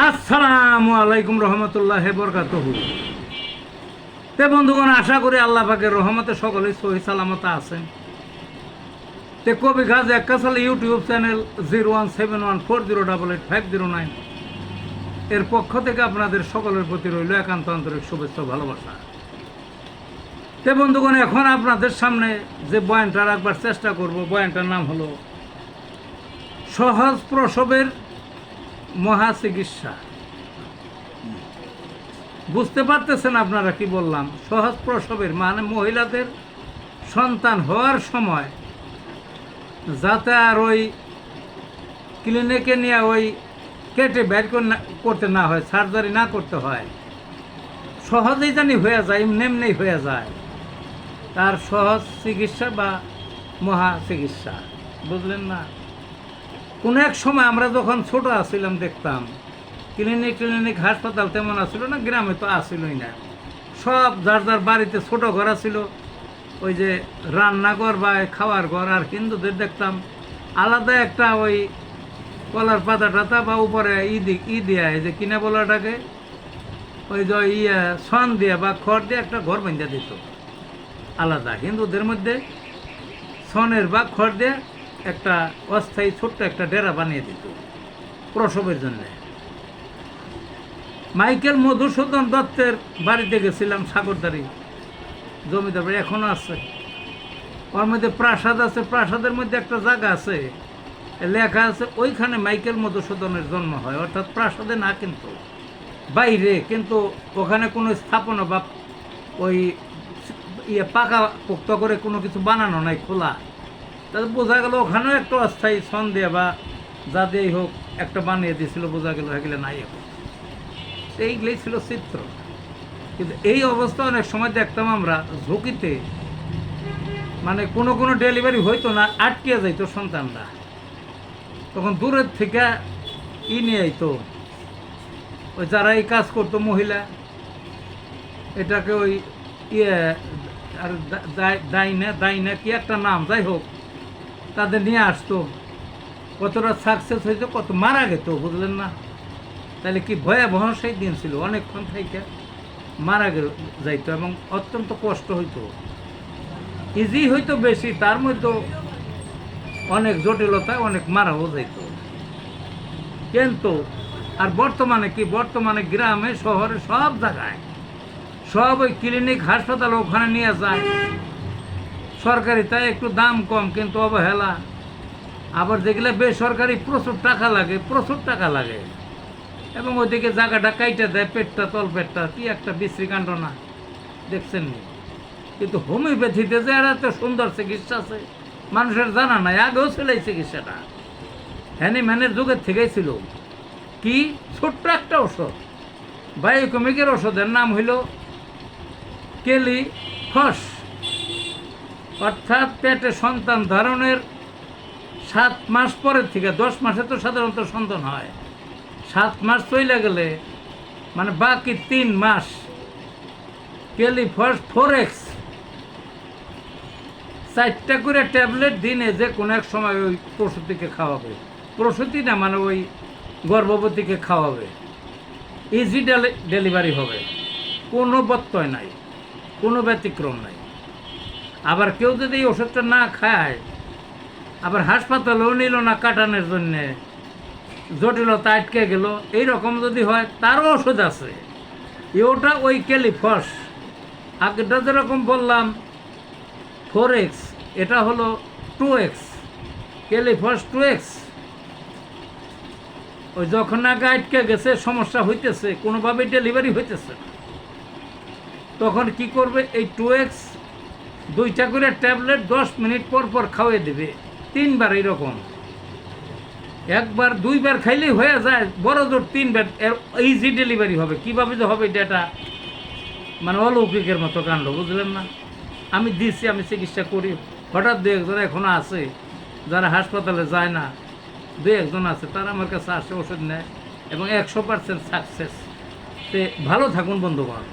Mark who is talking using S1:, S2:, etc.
S1: আসসালামু আলাইকুম রহমতুল্লাহ বরকাতুহু। তে বন্ধুগণ, আশা করি আল্লাহ পাকের রহমতে সকলেই সহি সালামত আছেন। তে কবি গাজ একাসাল ইউটিউব চ্যানেল 017140885009 এর পক্ষ থেকে আপনাদের সকলের প্রতি রইল একান্ত আন্তরিক শুভেচ্ছা ভালোবাসা। তে বন্ধুগণ, এখন আপনাদের সামনে যে বয়ানটা রাখবার চেষ্টা করব, বয়ানটার নাম হলো সহজ প্রসবের মহা চিকিৎসা। বুঝতে পারতেছেন আপনারা কি বললাম? সহজ প্রসবের মানে মহিলাদের সন্তান হওয়ার সময় যাতে আর ওই ক্লিনিকে নিয়ে ওই কেটে বের করতে না হয়, সার্জারি না করতে হয়, সহজেই জানি হয়ে যায়, এমনি হয়ে যায়, তার সহজ চিকিৎসা বা মহা চিকিৎসা। বুঝলেন না? কোনো এক সময় আমরা যখন ছোট আছিলাম দেখতাম ক্লিনিক হাসপাতাল তেমন আসছিল না, গ্রামে তো আসিলই না, সব যার যার বাড়িতে ছোট ঘর আছিল, ওই যে রান্নাঘর বা খাওয়ার ঘর। আর হিন্দুদের দেখতাম আলাদা একটা ওই কলার পাতা টাতা বা উপরে ই দিয়া, এই যে কিনা বলাটাকে ওই যে সন দিয়ে বা খড় দিয়ে একটা ঘর বাঁধা দিত আলাদা। হিন্দুদের মধ্যে সনের বা খড় দিয়ে একটা অস্থায়ী ছোট্ট একটা ডেরা বানিয়ে দিত প্রসবের জন্যে। মাইকেল মধুসূদন দত্তের বাড়িতে গেছিলাম, সাগরদারি জমিদার বাড়ি, এখনও আছে। ওর মধ্যে প্রাসাদ আছে, প্রাসাদের মধ্যে একটা জায়গা আছে, লেখা আছে ওইখানে মাইকেল মধুসূদনের জন্ম হয়। অর্থাৎ প্রাসাদে না, কিন্তু বাইরে, কিন্তু ওখানে কোনো স্থাপনা বা ওই পাকা পোক্ত করে কোনো কিছু বানানো নাই, খোলা। তাহলে বোঝা গেল ওখানেও একটা অস্থায়ী সন দিয়ে বা যা দিয়েই হোক একটা বানিয়ে দিয়েছিল, বোঝা গেল এগুলো নাই এখন। এইগুলোই ছিল চিত্র। কিন্তু এই অবস্থা অনেক সময় দেখতাম আমরা ঝুঁকিতে, মানে কোনো ডেলিভারি হইতো না, আটকে যাইতো সন্তানরা, তখন দূরের থেকে নিয়ে আইতো ওই যারা এই কাজ করতো মহিলা, এটাকে ওই আর দাইনা কি একটা নাম, যাই হোক, তাদের নিয়ে আসতো। কতটা সাকসেস হয়েছে, কত মারা গেত, বুঝলেন না? তাহলে কি ভয়াবহ সেই দিন ছিল। অনেকক্ষণ থেকে মারা যাইতো এবং অত্যন্ত কষ্ট হইতো। ইজি হইতো বেশি, তার মধ্যে অনেক জটিলতা, অনেক মারাও যাইতো। কিন্তু আর বর্তমানে কি, বর্তমানে গ্রামে শহরে সব জায়গায় সব ওই ক্লিনিক হাসপাতাল ওখানে নিয়ে যায়। সরকারি তাই একটু দাম কম, কিন্তু অবহেলা। আবার যেগুলো বেসরকারি প্রচুর টাকা লাগে, প্রচুর টাকা লাগে, এবং ওইদিকে জায়গাটা কাইটা দেয়, পেটটা তল পেটটা কি একটা বিশ্রী কাণ্ড না, দেখছেন নি? কিন্তু হোমিওপ্যাথিতে যে আর এত সুন্দর চিকিৎসা আছে মানুষের জানা নাই। আগেও ছিল এই চিকিৎসাটা, হ্যানিম্যানের যুগের থেকেই ছিল। কি ছোট্ট একটা ওষুধ, বায়োকেমিকের ওষুধের নাম হইল কেলি ফস। অর্থাৎ পেটে সন্তান ধারণের 7 মাস পরের থেকে, 10 মাসে তো সাধারণত সন্তান হয়, 7 মাস চলে গেলে মানে বাকি 3 মাস কেলিফস 4X 4টা করে ট্যাবলেট দিনে যে কোনো এক সময় ওই প্রসূতিকে খাওয়াবে। প্রসূতি না, মানে ওই গর্ভবতীকে খাওয়াবে। ইজি ডেলিভারি হবে, কোনো ব্যত্যয় নাই, কোনো ব্যতিক্রম নাই। আবার কেউ যদি এই ওষুধটা না খায়, আবার হাসপাতালেও নিল না কাটানোর জন্যে, জটিলতা আটকে গেল, এইরকম যদি হয় তারও ওষুধ আছে। ওটা ওই কেলিফস, আগেটা যেরকম বললাম 4X, এটা হলো 2X, কেলিফস 2X। ওই যখন আগে আটকে গেছে, সমস্যা হইতেছে, কোনোভাবেই ডেলিভারি হইতেছে না, তখন কি করবে? এই 2X 2টা করে ট্যাবলেট 10 মিনিট পর পর খাওয়াই দেবে, 3 বার। এরকম 1 বার 2 বার খাইলেই হয়ে যায়, বড় জোর 3 বার ইজি ডেলিভারি হবে। কীভাবে যে হবে এটা মানে অলৌকিকের মতো কাণ্ড, বুঝলেন না? আমি দিচ্ছি, আমি চিকিৎসা করি, হঠাৎ 2-1জন এখনও আছে যারা হাসপাতালে যায় না, 2-1জন আছে, তারা আমার কাছে আসে, ওষুধ নেয় এবং 100% সাকসেস। ভালো থাকুন বন্ধুগণ।